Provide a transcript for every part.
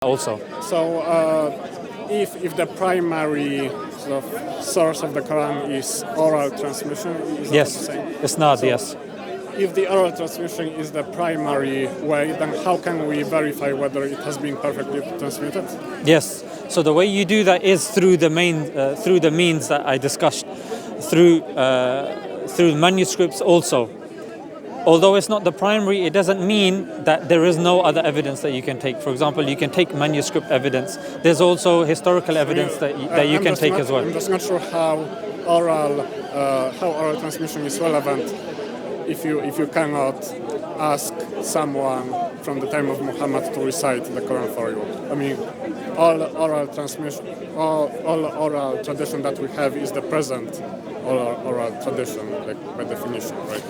also. So if the primary sort of source of the Quran is oral transmission, is Yes, that the same? it's not, So yes. if the oral transmission is the primary way, then how can we verify whether it has been perfectly transmitted? Yes. So the way you do that is through the means that I discussed, through manuscripts also. Although it's not the primary, it doesn't mean that there is no other evidence that you can take. For example, you can take manuscript evidence. There's also historical evidence that you can take as well. I'm just not sure how oral transmission is relevant if you cannot ask someone from the time of Muhammad to recite the Quran for you. I mean, all oral transmission, all oral tradition that we have is the present oral tradition, like by definition, right?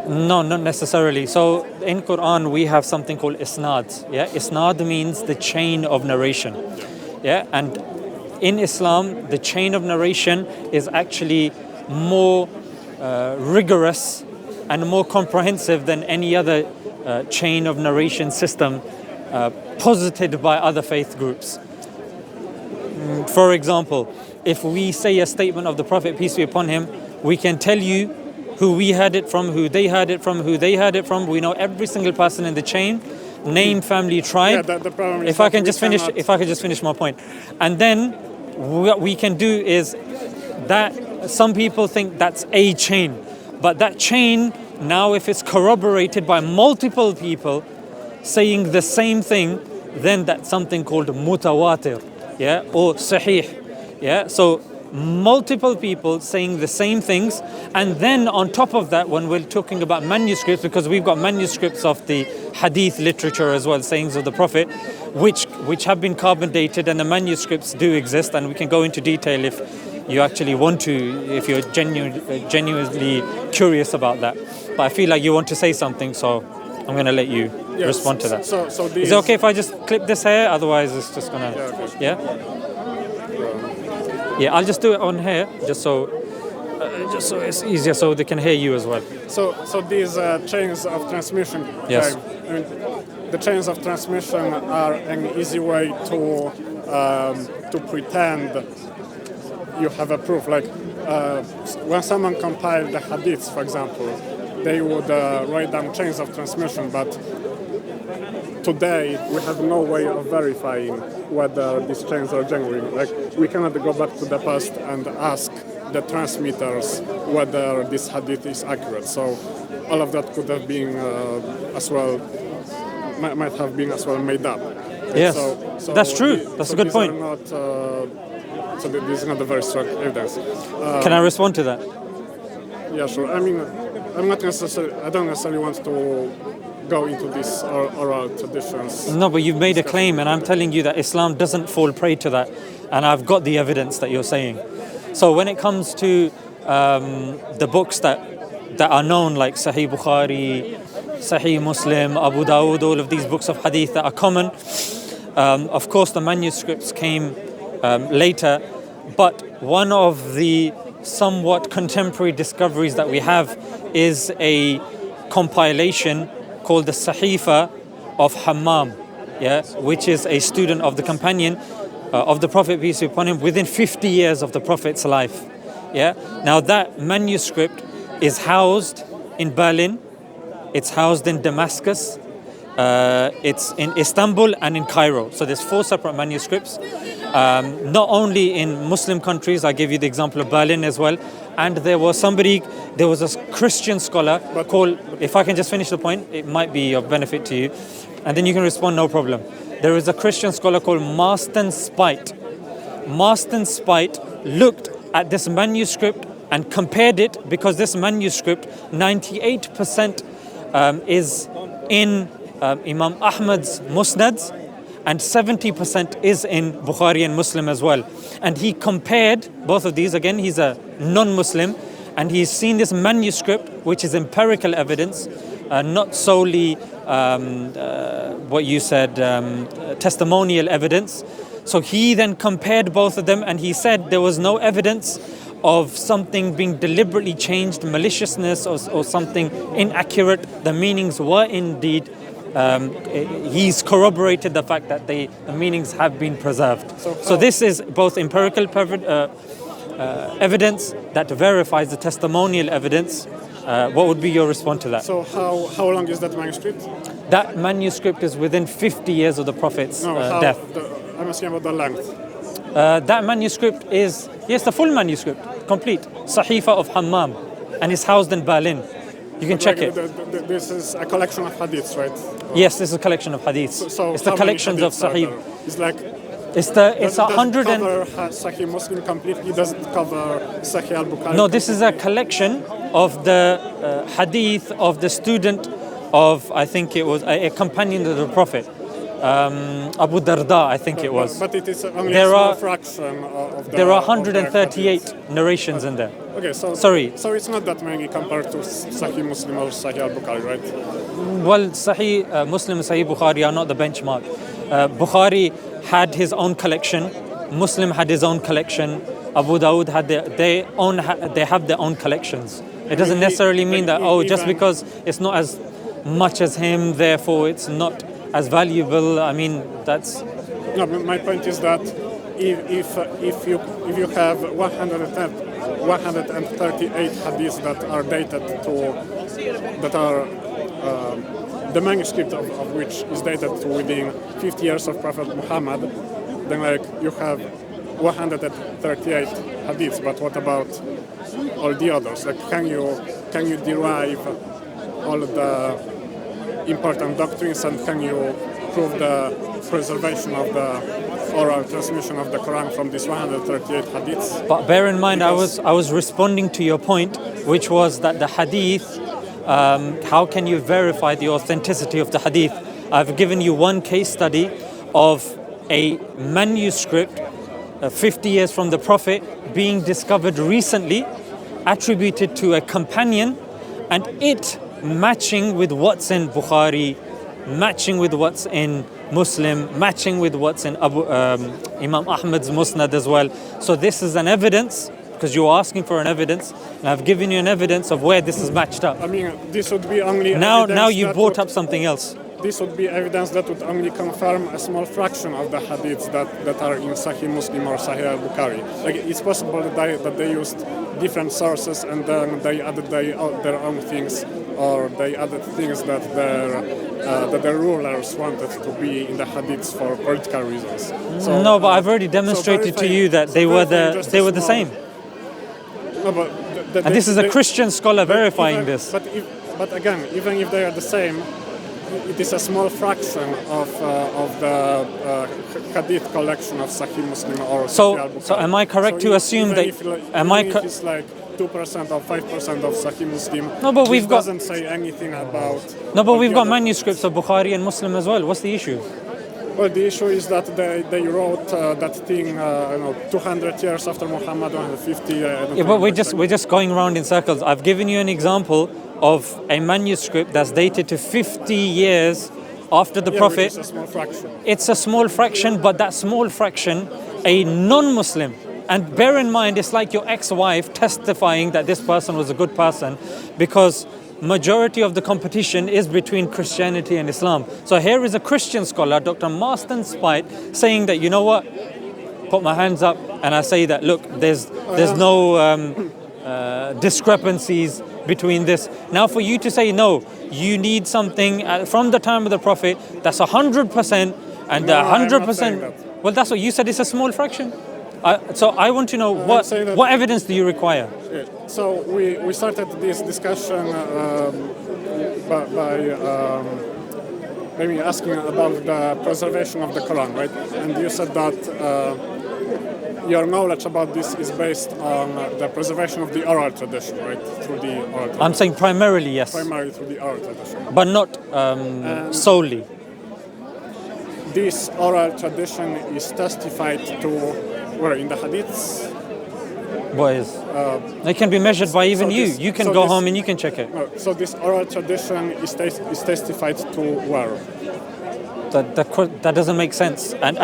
No, not necessarily. So in Quran we have something called isnad. Yeah, isnad means the chain of narration. Yeah, and in Islam the chain of narration is actually more rigorous and more comprehensive than any other chain of narration system posited by other faith groups. For example, if we say a statement of the Prophet, peace be upon him, we can tell you who we heard it from, who they heard it from, who they heard it from. We know every single person in the chain, name, family, tribe. Yeah, the problem is if I can just finish my point. And then what we can do is that some people think that's a chain, but that chain now, if it's corroborated by multiple people saying the same thing, then that's something called mutawatir, yeah, or sahih, yeah. So multiple people saying the same things, and then on top of that, when we're talking about manuscripts, because we've got manuscripts of the hadith literature as well, sayings of the Prophet, which have been carbon dated, and the manuscripts do exist, and we can go into detail if you actually want to, if you're genuinely curious about that. But I feel like you want to say something, so I'm going to let you respond to that. So is it okay if I just clip this here? Otherwise, it's just going to... Yeah? Yeah, I'll just do it on here, just so it's easier, so they can hear you as well. So these chains of transmission, yes. I mean, the chains of transmission are an easy way to pretend you have a proof. Like when someone compiled the hadiths, for example, they would write down chains of transmission, but today we have no way of verifying whether these chains are genuine. Like, we cannot go back to the past and ask the transmitters whether this hadith is accurate. So all of that could have been might have been as well made up. Yes, so that's true. That's a good point. So this is not a very strong evidence. Can I respond to that? Yeah, sure. I mean, I don't necessarily want to go into these oral traditions. No, but you've made a claim, and I'm telling you that Islam doesn't fall prey to that, and I've got the evidence that you're saying. So when it comes to the books that are known, like Sahih Bukhari, Sahih Muslim, Abu Dawud, all of these books of hadith that are common, of course the manuscripts came later, but one of the somewhat contemporary discoveries that we have is a compilation called the Sahifa of Hammam, yeah, which is a student of the companion of the Prophet, peace be upon him, within 50 years of the Prophet's life. Yeah. Now that manuscript is housed in Berlin, it's housed in Damascus, it's in Istanbul and in Cairo. So there's 4 separate manuscripts, not only in Muslim countries. I gave you the example of Berlin as well. And there was a Christian scholar called, if I can just finish the point, it might be of benefit to you, and then you can respond, no problem. There is a Christian scholar called Marston Spite. Marston Spite looked at this manuscript and compared it, because this manuscript, 98% is in Imam Ahmad's Musnads, and 70% is in Bukhari and Muslim as well. And he compared both of these. Again, he's a non-Muslim, and he's seen this manuscript, which is empirical evidence, not solely what you said, testimonial evidence. So he then compared both of them, and he said there was no evidence of something being deliberately changed, maliciousness or something inaccurate. The meanings were indeed he's corroborated the fact that the meanings have been preserved. So this is both empirical evidence that verifies the testimonial evidence. What would be your response to that? So how long is that manuscript? That manuscript is within 50 years of the Prophet's death. I'm asking about the length. That manuscript is, yes, the full manuscript, complete. Sahifa of Hammam, and it's housed in Berlin. You can check it. This is a collection of hadiths, right? Yes, this is a collection of hadiths. So it's the collections of Sahih. It's like It's does 100 it cover Sahih Muslim completely? Does it cover Sahih al-Bukhari? No, this is a collection of the hadith of the student of, I think it was a companion of the Prophet, Abu Darda, I think it was. But it is only a small fraction of the. There are of the 138 hadiths. narrations in there. Okay, so Sorry. So it's not that many compared to Sahih Muslim or Sahih al-Bukhari, right? Well, Sahih Muslim and Sahih Bukhari are not the benchmark. Bukhari had his own collection. Muslim had his own collection. Abu Dawud had they have their own collections. It doesn't necessarily mean that just because it's not as much as him, therefore it's not as valuable. I mean, that's. No, my point is that if you have 138 hadiths that are dated to the manuscript of which is dated to within 50 years of Prophet Muhammad, then like you have 138 hadiths. But what about all the others? Like, can you derive all of the important doctrines, and can you prove the preservation of the oral transmission of the Quran from these 138 hadiths? But bear in mind, I was responding to your point, which was that the hadith. How can you verify the authenticity of the hadith? I've given you one case study of a manuscript 50 years from the Prophet being discovered recently, attributed to a companion, and it matching with what's in Bukhari, matching with what's in Muslim, matching with what's in Imam Ahmad's Musnad as well. So this is an evidence, because you're asking for an evidence, and I've given you an evidence of where this is matched up. I mean, this would be only now you brought up something else. This would be evidence that would only confirm a small fraction of the hadiths that are in Sahih Muslim or Sahih al-Bukhari. Like, it's possible that they used different sources and then they added their own things, or they added things that the rulers wanted to be in the hadiths for political reasons. So, no, but I've already demonstrated to you that they were the same. No, but and this is a Christian scholar verifying this. But again, even if they are the same, it is a small fraction of the hadith collection of Sahih Muslim or Sahih al-Bukhari. So am I correct to assume that? If it's like 2% or 5% of Sahih Muslim, no, but doesn't say anything about. No, but we've got manuscripts of Bukhari and Muslim as well. What's the issue? Well, the issue is that they wrote that thing 200 years after Muhammad, 150. Yeah, but we're just going around in circles. I've given you an example of a manuscript that's dated to 50 years after the Prophet. Which is a small fraction. It's a small fraction, but that small fraction, a non-Muslim. And bear in mind, it's like your ex-wife testifying that this person was a good person, because majority of the competition is between Christianity and Islam. So here is a Christian scholar, Dr. Marston Spite, saying that, you know what, put my hands up and I say that, look, there's no discrepancies between this. Now for you to say no, you need something from the time of the Prophet that's 100% and 100%. Well, that's what you said, it's a small fraction. So I want to know what evidence do you require? Yeah. So we started this discussion by maybe asking about the preservation of the Quran, right? And you said that your knowledge about this is based on the preservation of the oral tradition, right? Through the oral tradition. I'm saying primarily, yes. Primarily through the oral tradition. But not solely. This oral tradition is testified to where in the hadiths? What is? It can be measured by even you. You can go home and you can check it. So this oral tradition is testified to where? That doesn't make sense. And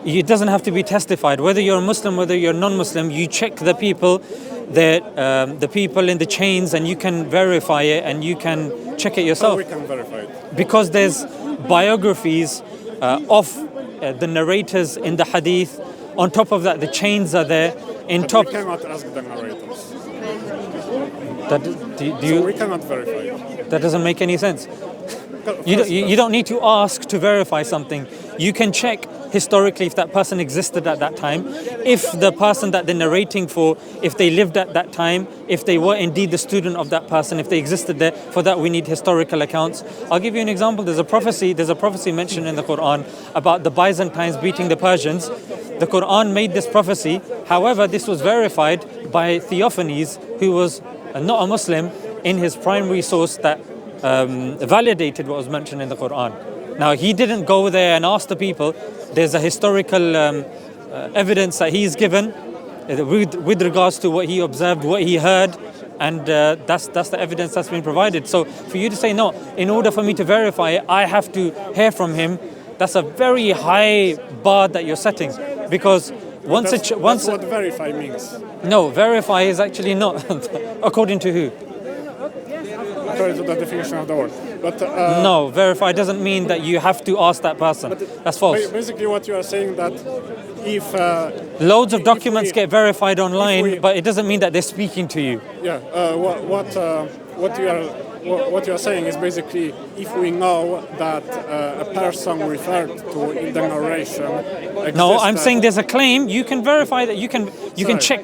it doesn't have to be testified. Whether you're a Muslim, whether you're non-Muslim, you check the people the people in the chains, and you can verify it and you can check it yourself. We can verify it. Because there's biographies of the narrators in the hadith. On top of that, the chains are there. We cannot ask the narrators. We cannot verify it. That doesn't make any sense. You don't need to ask to verify something. You can check historically if that person existed at that time, if the person that they're narrating for, if they lived at that time, if they were indeed the student of that person, if they existed there. For that we need historical accounts. I'll give you an example. There's a prophecy mentioned in the Quran about the Byzantines beating the Persians. The Quran made this prophecy. However, this was verified by Theophanes, who was not a Muslim, in his primary source that validated what was mentioned in the Quran. Now, he didn't go there and ask the people. There's a historical evidence that he's given with regards to what he observed, what he heard, and that's the evidence that's been provided. So for you to say, no, in order for me to verify it, I have to hear from him, that's a very high bar that you're setting. Because that's what verify means. No, verify is actually not. According to who? According to the definition of the word. But no, verify doesn't mean that you have to ask that person. That's false. Basically, what you are saying that if loads of documents get verified online, but it doesn't mean that they're speaking to you. Yeah. What you are saying is basically if we know that a person referred to in the narration exists. No, I'm saying there's a claim. You can verify that. You can check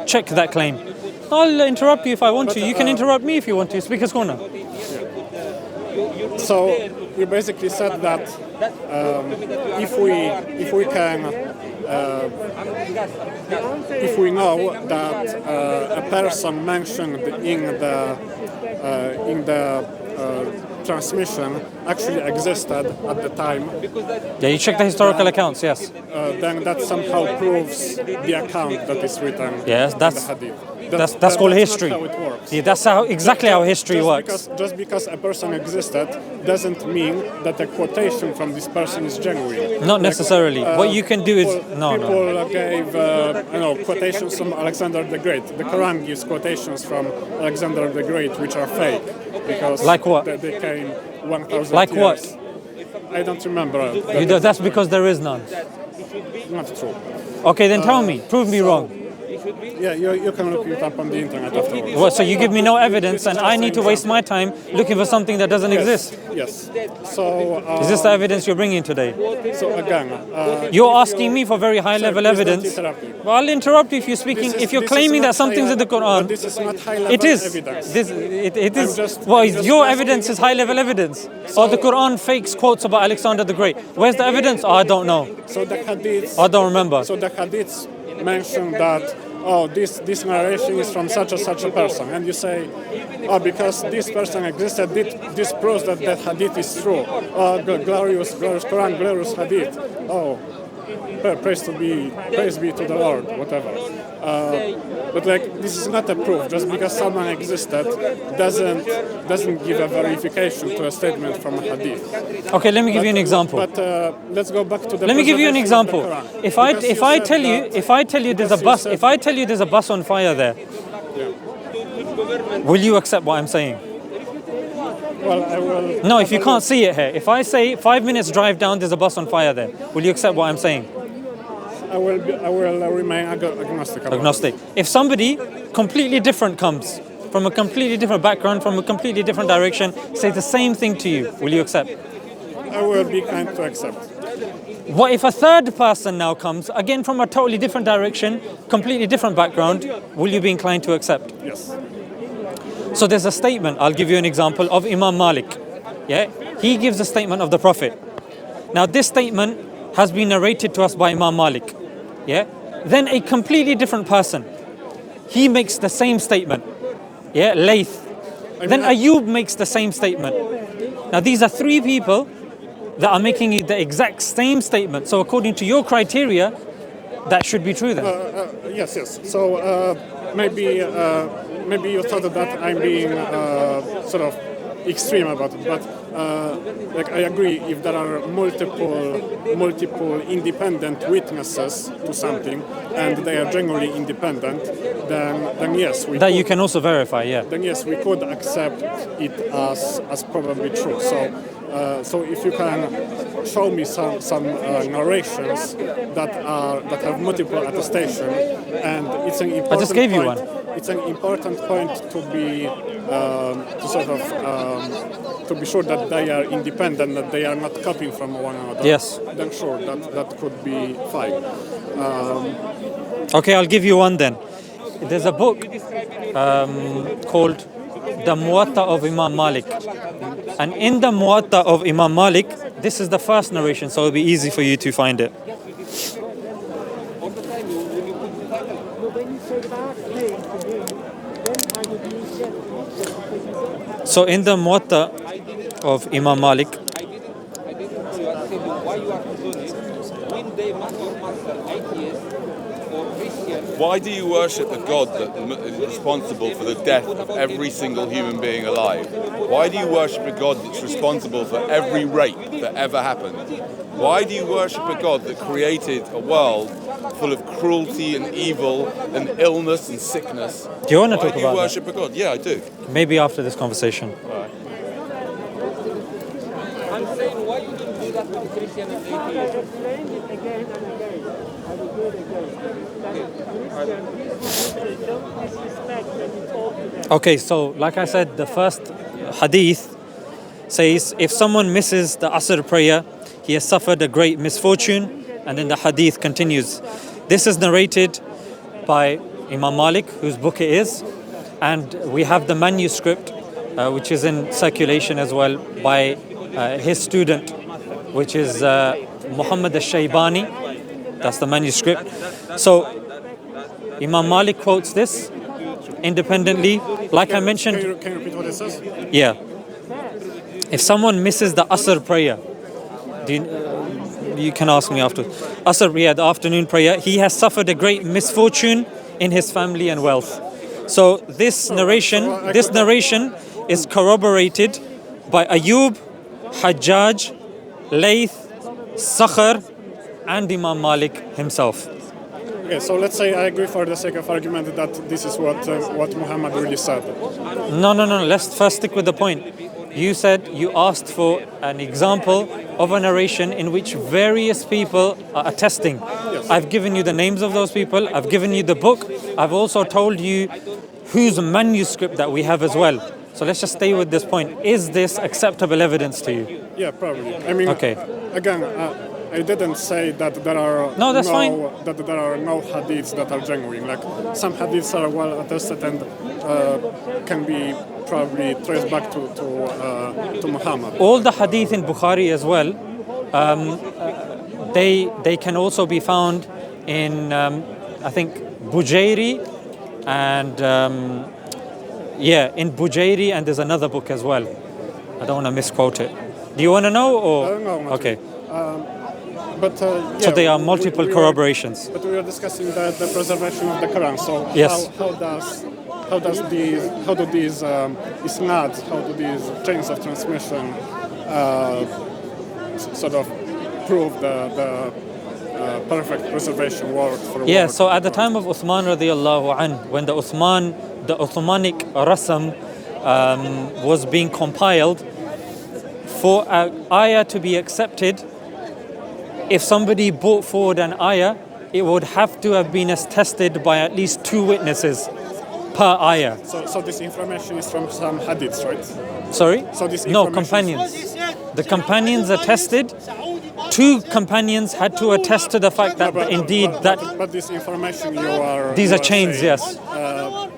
check that claim. I'll interrupt you if I want to. You can interrupt me if you want to. Speaker's corner. Yeah. So you basically said that if we know that a person mentioned in the transmission actually existed at the time. Yeah, you check the historical accounts. Yes. Then that somehow proves the account that is written. Yes, in the hadith. That's called history. Not how it works. Yeah, that's exactly how history works. Just because a person existed doesn't mean that a quotation from this person is genuine. Not necessarily. What you can do is people gave quotations from Alexander the Great. The Quran gives quotations from Alexander the Great which are fake because like what? They came 1,000 like years. What? I don't remember. That's because there is none. Not true. Okay, then tell me. Prove me wrong. Yeah, you can look it up on the internet afterwards. What, so you give me no evidence and I need to waste my time looking for something that doesn't exist? Yes. So is this the evidence you're bringing today? So again, you're asking me for very high-level evidence. Well, I'll interrupt you if you're speaking. If you're claiming that something's in the Quran, this is not high-level evidence. It is. Your evidence is high-level evidence. Or the Quran fakes quotes about Alexander the Great. Where's the evidence? I don't know. So the hadiths. I don't remember. So the hadiths mention that. Oh, this narration is from such and such a person, and you say, oh, because this person existed, this proves that that hadith is true. Oh, glorious Quran, glorious hadith. Oh, praise be to the Lord, whatever. But this is not a proof. Just because someone existed doesn't give a verification to a statement from a hadith. Okay, let me give you an example. But let's go back to the. Let me give you an example. If I tell you there's a bus on fire there, will you accept what I'm saying? Well, I will. No, if you can't see it here. If I say 5 minutes drive down, there's a bus on fire there, will you accept what I'm saying? I will remain agnostic. Agnostic. If somebody completely different comes from a completely different background, from a completely different direction, say the same thing to you, will you accept? I will be kind to accept. What if a third person now comes, again from a totally different direction, completely different background, will you be inclined to accept? Yes. So there's a statement, I'll give you an example, of Imam Malik. Yeah, he gives a statement of the Prophet. Now this statement has been narrated to us by Imam Malik. Yeah, then a completely different person, he makes the same statement. Yeah, Layth. Then Ayub makes the same statement. Now these are three people that are making the exact same statement. So according to your criteria, that should be true then. Yes. So maybe you thought that I'm being sort of extreme about it. But like I agree, if there are multiple independent witnesses to something, and they are genuinely independent, then yes, we That could, you can also verify, yeah. then yes, we could accept it as probably true. So if you can show me some narrations that have multiple attestation, and it's an important I just gave you point, one. It's an important point to be to be sure that they are independent, that they are not copying from one another. Yes. Then sure, that could be fine. Okay, I'll give you one then. There's a book called The Muwatta of Imam Malik. And in the Muwatta of Imam Malik, this is the first narration, so it'll be easy for you to find it. So in the Muwatta of Imam Malik, why do you worship a God that is responsible for the death of every single human being alive? Why do you worship a God that's responsible for every rape that ever happened? Why do you worship a God that created a world full of cruelty and evil and illness and sickness? do you want to Why talk do you about worship a God? Yeah, I do. that? Maybe after this conversation. I'm saying, why you didn't do that with Christian and atheist? Explained it again and again. I will do it again. That Christians don't disrespect when you talk to them. Okay, so like I said, the first hadith says if someone misses the Asr prayer, he has suffered a great misfortune, and then the hadith continues. This is narrated by Imam Malik, whose book it is, and we have the manuscript, which is in circulation as well, by his student, which is Muhammad al-Shaybani. That's the manuscript. So Imam Malik quotes this independently. Like I mentioned, Can you repeat what it says? yeah. If someone misses the Asr prayer, you can ask me after. Asr, yeah, the afternoon prayer, he has suffered a great misfortune in his family and wealth. So this narration is corroborated by Ayub, Hajjaj, Layth, Sakhr, and Imam Malik himself. Okay, so let's say I agree for the sake of argument that this is what Muhammad really said. No. Let's first stick with the point. You said you asked for an example of a narration in which various people are attesting. Yes. I've given you the names of those people. I've given you the book. I've also told you whose manuscript that we have as well. So let's just stay with this point. Is this acceptable evidence to you? Yeah, probably. I mean, Okay. again, I didn't say that there are No, that's fine. that there are no hadiths that are genuine. Like some hadiths are well attested and can be probably traced back to Muhammad. All the hadith in Bukhari as well, they can also be found in, I think, Bujairi and, in Bujairi, and there's another book as well. I don't want to misquote it. Do you want to know? Or? No, not Okay. But So they are multiple corroborations. But we are discussing the preservation of the Quran. So Yes. how do these isnads, how do these chains of transmission sort of prove the perfect preservation word for Yeah, word? so at the time of Uthman radiallahu anh, when the Uthmanic Rasam was being compiled, for an ayah to be accepted, if somebody brought forward an ayah, it would have to have been attested by at least 2 witnesses per ayah. So this information is from some hadiths, right? Sorry? So this No, information- companions. The companions attested. 2 companions had to attest to the fact that But this information These are chains, saying, yes.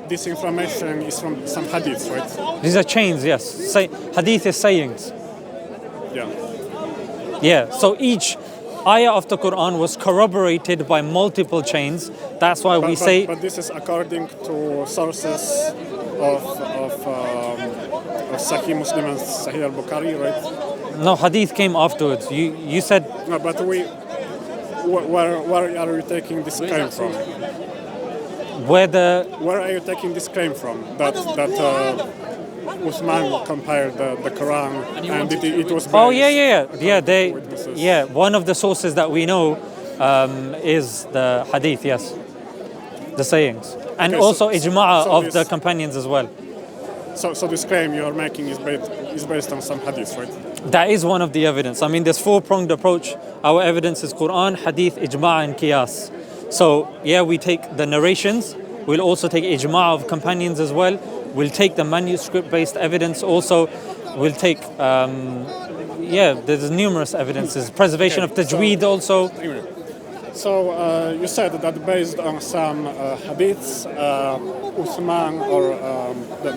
This information is from some hadiths, right? These are chains, yes. Hadith is sayings. Yeah. Yeah, so each ayah of the Quran was corroborated by multiple chains. That's why we say... But this is according to sources of Sahih Muslim and Sahih al-Bukhari, right? No, hadith came afterwards. You said... No, but where are you taking this claim from? Where Where are you taking this claim from? That Uthman compiled the Quran, and it was based Oh yeah. They witnesses. one of the sources that we know is the hadith. Yes, the sayings, and Okay, so- also ijma' so of this- the companions as well. So this claim you are making is based on some hadith, right? That is one of the evidence. I mean, there's four-pronged approach. Our evidence is Quran, Hadith, Ijma' and Qiyas. So, yeah, we take the narrations. We'll also take Ijma' of companions as well. We'll take the manuscript-based evidence also. We'll take, there's numerous evidences. Preservation of tajweed also. So you said that based on some hadiths, Uthman or the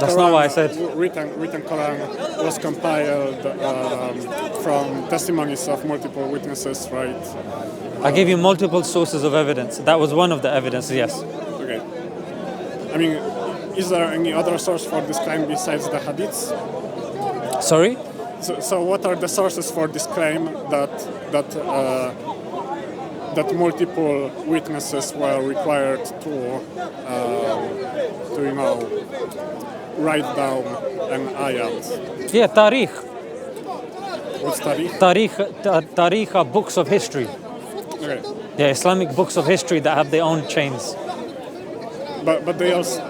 That's Quran, not what I said. Written Quran was compiled from testimonies of multiple witnesses, right? I gave you multiple sources of evidence. That was one of the evidences, yes. Okay. I mean, is there any other source for this claim besides the hadiths? Sorry? So what are the sources for this claim that multiple witnesses were required to write down an ayat? Yeah, Tariq. What's tariq? Tariq are books of history. Okay. Yeah, Islamic books of history that have their own chains. But they also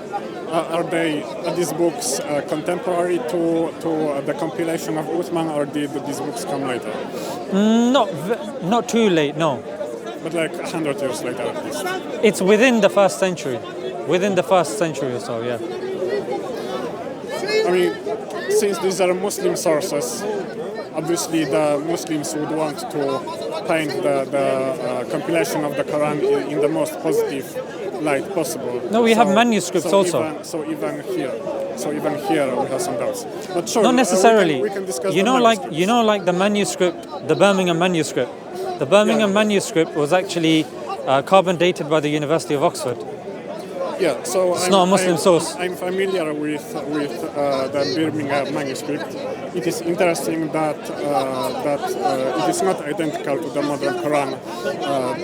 are these books contemporary to the compilation of Uthman, or did these books come later? Not too late, no. But like 100 years later at least. It's within the first century. Within the first century or so, yeah. I mean, since these are Muslim sources, obviously the Muslims would want to paint the compilation of the Quran in the most positive light possible. No, we have manuscripts also. Even here we have some doubts. But sure, Not necessarily. we can discuss you the know, manuscripts. like the manuscript, the Birmingham manuscript. The Birmingham manuscript was actually carbon dated by the University of Oxford. Yeah, so It's not a Muslim source. I'm familiar with the Birmingham manuscript. It is interesting that it is not identical to the modern Quran,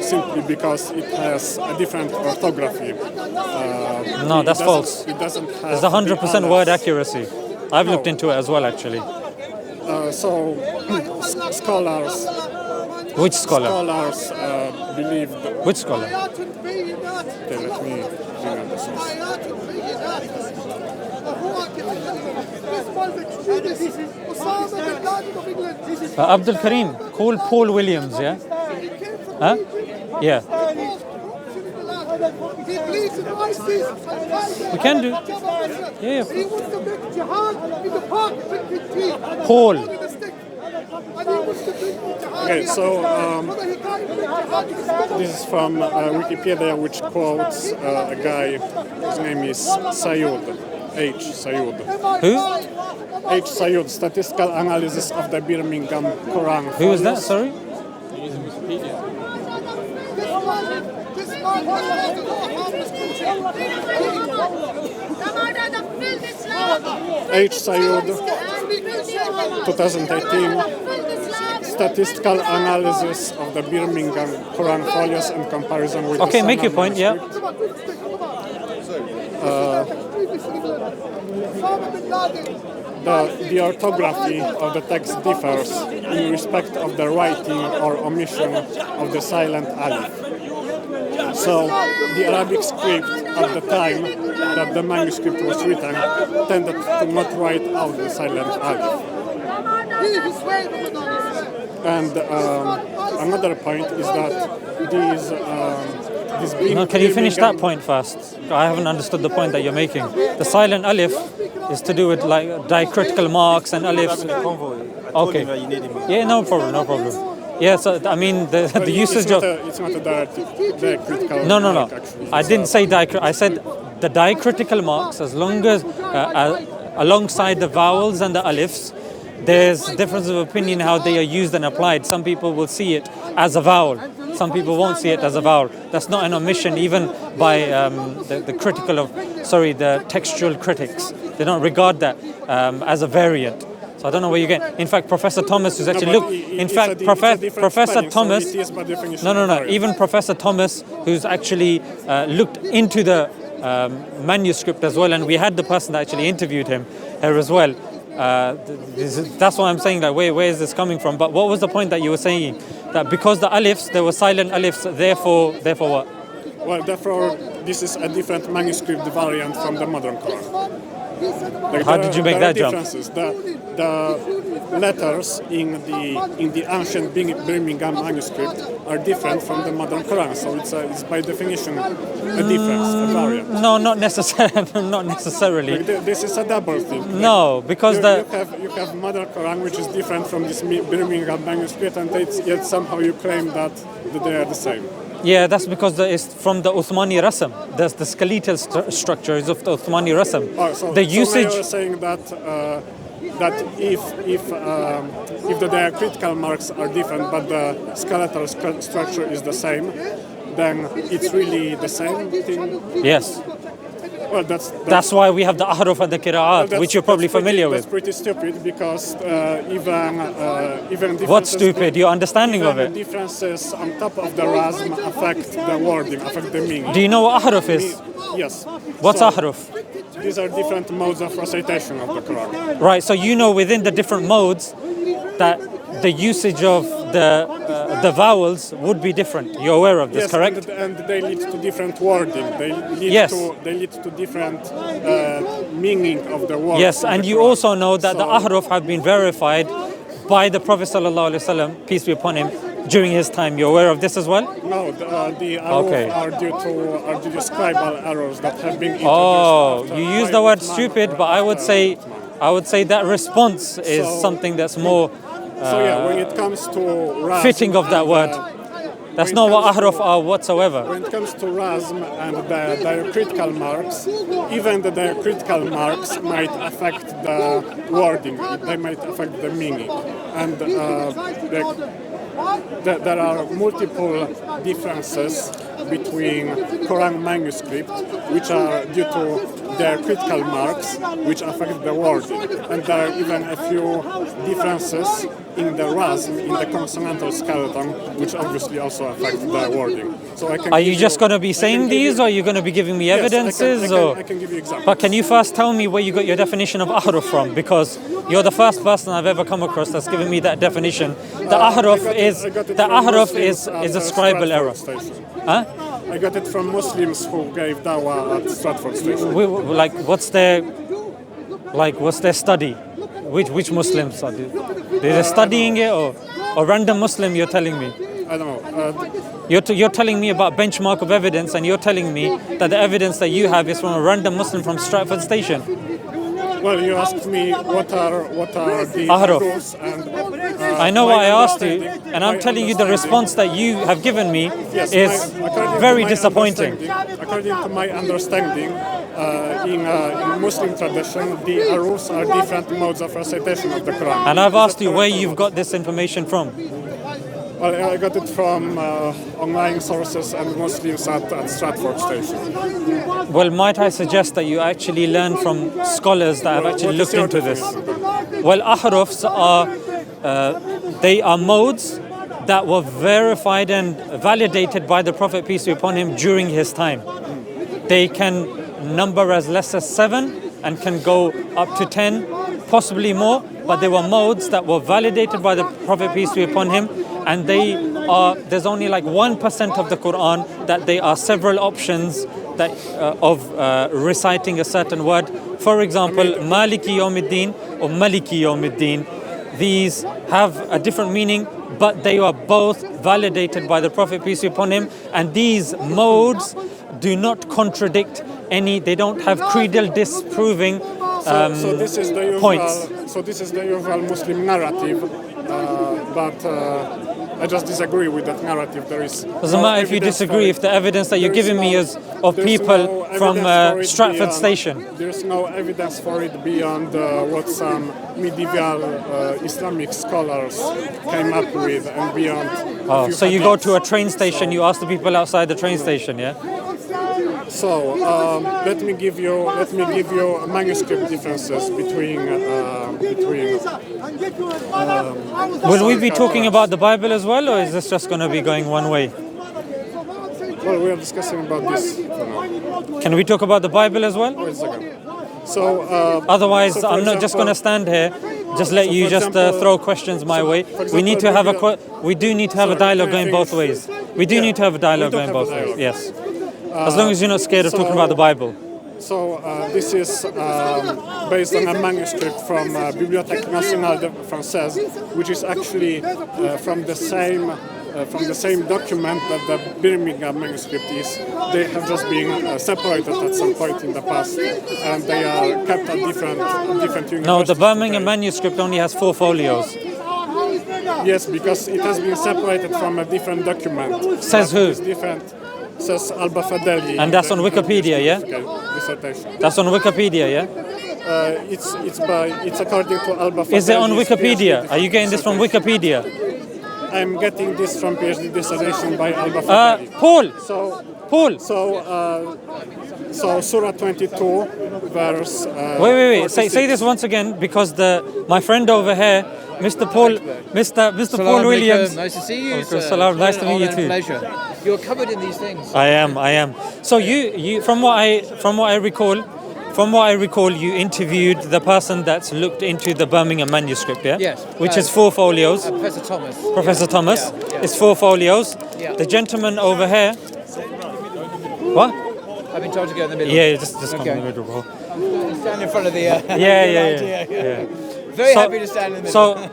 simply because it has a different orthography. No, that's false. It doesn't have. There's 100% the word aleph. accuracy. I've looked into it as well, actually. So scholars Which scholar? believe. Which scholar? Okay, let me bring up the source. Abdul Karim, call Paul Williams, yeah? Huh? Yeah. We can do. Yeah. Paul. Okay, so this is from Wikipedia, which quotes a guy whose name is Sayud, H. Sayud. Who? H. Sayud, Statistical Analysis of the Birmingham Quran. Who is that? Sorry? H. Sayud, 2018. Statistical Analysis of the Birmingham Quran Folios in comparison with Okay, the make your Sana point, yeah. manuscript. The orthography of the text differs in respect of the writing or omission of the silent alif. So the Arabic script at the time that the manuscript was written tended to not write out the silent alif. And another point is that these No, can you finish that point first? I haven't understood the point that you're making. The silent alif is to do with like diacritical marks and alifs. Okay. Yeah, no problem. Yeah, so I mean the usage of it's not a diacritical no. mark, actually. I didn't say diacritical. I said the diacritical marks, as long as alongside the vowels and the alifs, there's difference of opinion how they are used and applied. Some people will see it as a vowel. Some people won't see it as a vowel. That's not an omission, even by the textual critics. They don't regard that as a variant. So I don't know where you get. In fact, Professor Thomas, who's actually Professor Thomas. No. Even Professor Thomas, who's actually looked into the manuscript as well, and we had the person that actually interviewed him here as well. That's why I'm saying that where is this coming from? But what was the point that you were saying? That because the alifs, there were silent alifs, therefore what? Well, therefore, this is a different manuscript variant from the modern Quran. Like How did you make that jump? Differences. The letters in the ancient Birmingham manuscript are different from the modern Quran, so it's by definition a difference, a variant. No, not necessarily. Not necessarily. Like this is a double thing. Like No, because you have modern Quran, which is different from this Birmingham manuscript, and yet somehow you claim that they are the same. yeah, that's because it's from the Uthmani Rasm. That's the skeletal structure is of the Uthmani Rasm. So The now usage. you're saying that if the diacritical marks are different, but the skeletal structure is the same, then it's really the same thing. Yes. Well, That's why we have the ahruf and the qira'at, which you're probably familiar That's with. pretty stupid because even differences. What's stupid? Your understanding of even it. differences on top of the rasm affect the wording, affect the meaning. Do you know what ahruf is? Yes. What's So, ahruf? These are different modes of recitation of the Quran. Right, so you know within the different modes that the usage of the vowels would be different. You're aware of this, Yes, correct? and they lead to different wording. They Yes. lead to different meaning of the word. Yes, in and the you Quran. also know that the So- ahruf have been verified by the Prophet ﷺ, peace be upon him, during his time. You're aware of this as well? No, the arrows Okay. are due to scribal errors that have been introduced. Oh, after you use by the word Uthman stupid, or but I would after say Uthman. that response is So- something that's more So yeah, when it comes to rasm fitting of that and, word. That's when not it what comes ahruf to- are whatsoever. When it comes to rasm and the diacritical marks, even the diacritical marks might affect the wording. They might affect the meaning, and there are multiple differences between Quran manuscript, which are due to their critical marks, which affect the wording, and there are even a few differences in the rasm, in the consonantal skeleton, which obviously also affect the wording. So I can. Are you give just going to be I can saying give these, you- or are you going to be giving me Yes, evidences? I can give you examples. But can you first tell me where you got your definition of ahruf from? Because you're the first person I've ever come across that's given me that definition. The ahruf is I got it the from ahruf Muslims is a at scribal Stratford error. Station. Huh? I got it from Muslims who gave dawah at Stratford Station. Like what's their study? Which Muslims are they studying it or random Muslim? You're telling me. I don't know. You're telling me about benchmark of evidence, and you're telling me that the evidence that you have is from a random Muslim from Stratford Station. Well, you asked me what are the Ahruf. rules, and I know my what I asked you, understanding- and I'm my telling you the understanding- response that you have given me Yes, is according to very my disappointing. According to my understanding, in Muslim tradition, the arus are different modes of recitation of the Quran. And I've Is asked that you where correct or you've not? got this information from. Well, I got it from online sources and Muslims at Stratford Station. Well, might I suggest that you actually learn from scholars that have actually What is looked your into this? definition? Well, ahrufs are they are modes that were verified and validated by the Prophet peace be upon him during his time. They can number as less as 7 and can go up to 10, possibly more, but they were modes that were validated by the Prophet peace be upon him, and there's only like 1% of the Quran that there are several options that of reciting a certain word. For example, Maliki Yawmiddin or Maliki Yawmiddin. These have a different meaning, but they are both validated by the Prophet peace be upon him, and these modes do not contradict any, they don't have creedal disproving So this is the usual. points. So this is the usual Muslim narrative, but I just disagree with that narrative. There is. Doesn't matter if you disagree, if the evidence that you're giving me is of people from Stratford Station. There's no evidence for it beyond what some medieval Islamic scholars came up with, and beyond. Oh, so you go to a train station, you ask the people outside the train station, yeah? So let me give you manuscript differences between. Will we be talking about the Bible as well, or is this just going to be going one way? Well, we are discussing about this for now. Can we talk about the Bible as well? Wait a second. So, Otherwise, so for I'm not just example- going to stand here, just let So you for just example- throw questions my way. for We need to example, have a we do need to have a Sorry, dialogue can I going both finish? ways. We do Yeah, need to have a dialogue we going don't have both a ways. dialogue. Yes. As long as you're not scared of talking about the Bible. So this is based on a manuscript from Bibliothèque Nationale Française, which is actually from the same document that the Birmingham manuscript is. They have just been separated at some point in the past, and they are kept at different universities. No, the Birmingham today. manuscript only has 4 folios. Yes, because it has been separated from a different document. Says That who? is different. Says Alba Fadeli. And that's on the Wikipedia, yeah? Dissertation. That's on Wikipedia, yeah? It's according to Alba Fadeli's Is it on PhD Wikipedia? Are you getting this from dissertation. Wikipedia? I'm getting this from PhD dissertation by Alba Fadeli. Paul! So, Paul! so Surah 22, verse. Wait. Say 46. this once again, because my friend over here, Mr. Paul Salam Williams. alaikum. Nice to see you. Alaikum Sir. salam. Nice to meet you Honor and too. Pleasure. You're covered in these things. I am. So you from what I recall, you interviewed the person that's looked into the Birmingham manuscript, yeah? Yes. Which is 4 folios. Professor Thomas. Professor Thomas. Yeah. It's 4 folios. Yeah. The gentleman over here. What? I've been told to go in the middle. Yeah, just come Okay. in the middle, bro. Stand in front of the. Yeah. Very So- happy to stand in the middle. So